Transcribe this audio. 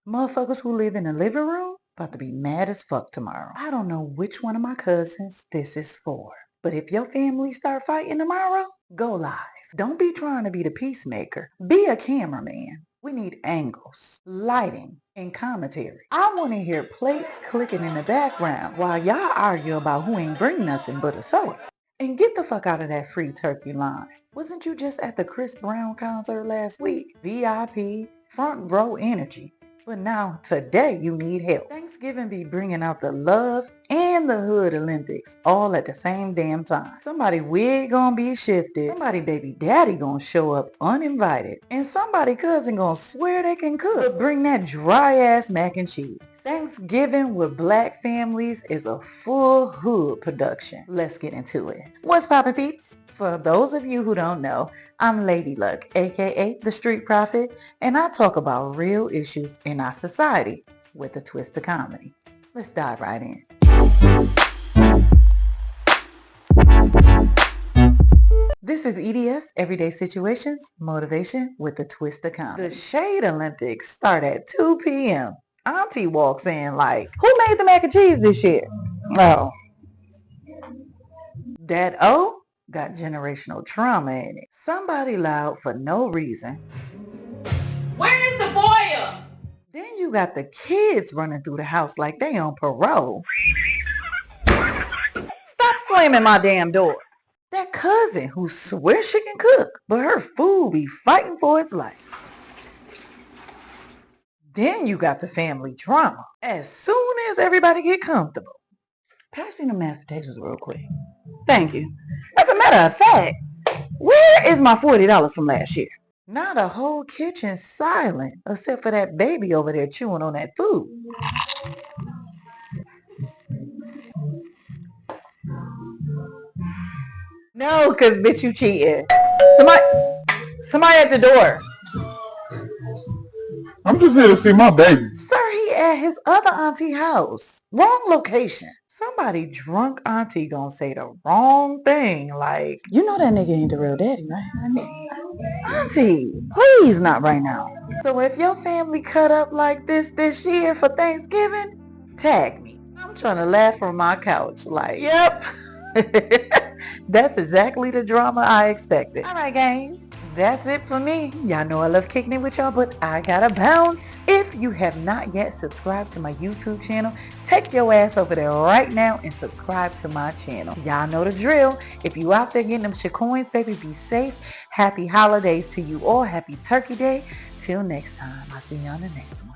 Motherfuckers who live in the living room about to be mad as fuck tomorrow. I don't know which one of my cousins this is for, but if your family start fighting tomorrow, go live. Don't be trying to be the peacemaker. Be a cameraman. We need angles, lighting, and commentary. I want to hear plates clicking in the background while y'all argue about who ain't bring nothing but a soda. And get the fuck out of that free turkey line. Wasn't you just at the Chris Brown concert last week? VIP, front row energy. But now, today, you need help. Thanksgiving be bringing out the love and the hood Olympics all at the same damn time. Somebody wig gonna be shifted. Somebody baby daddy gonna show up uninvited. And somebody cousin gonna swear they can cook. But bring that dry ass mac and cheese. Thanksgiving with black families is a full hood production. Let's get into it. What's poppin' peeps? For those of you who don't know, I'm Lady Luck, aka the Street Prophet, and I talk about real issues in our society with a twist of comedy. Let's dive right in. This is E.D.S Everyday Situations, motivation with a twist of comedy. The Shade Olympics start at 2 p.m. Auntie walks in like, who made the mac and cheese this year? Oh. That O got generational trauma in it. Somebody loud for no reason. Where is the foyer? Then you got the kids running through the house like they on parole. Stop slamming my damn door. That cousin who swears she can cook, but her food be fighting for its life. Then you got the family drama. As soon as everybody get comfortable. Pass me the mashed potatoes real quick. Thank you. As a matter of fact, where is my $40 from last year? Now the whole kitchen's silent, except for that baby over there chewing on that food. No, cause bitch, you cheating. Somebody at the door. I'm just here to see my baby. Sir, he at his other auntie house. Wrong location. Somebody drunk auntie gonna say the wrong thing, like, you know that nigga ain't the real daddy, right? Auntie, please not right now. So if your family cut up like this year for Thanksgiving, tag me. I'm trying to laugh from my couch, like, yep. That's exactly the drama I expected. All right, gang. That's it for me. Y'all know I love kicking it with y'all, but I gotta bounce. If you have not yet subscribed to my YouTube channel, take your ass over there right now and subscribe to my channel. Y'all know the drill. If you out there getting them shit coins, baby, be safe. Happy holidays to you all. Happy Turkey Day. Till next time. I'll see you on the next one.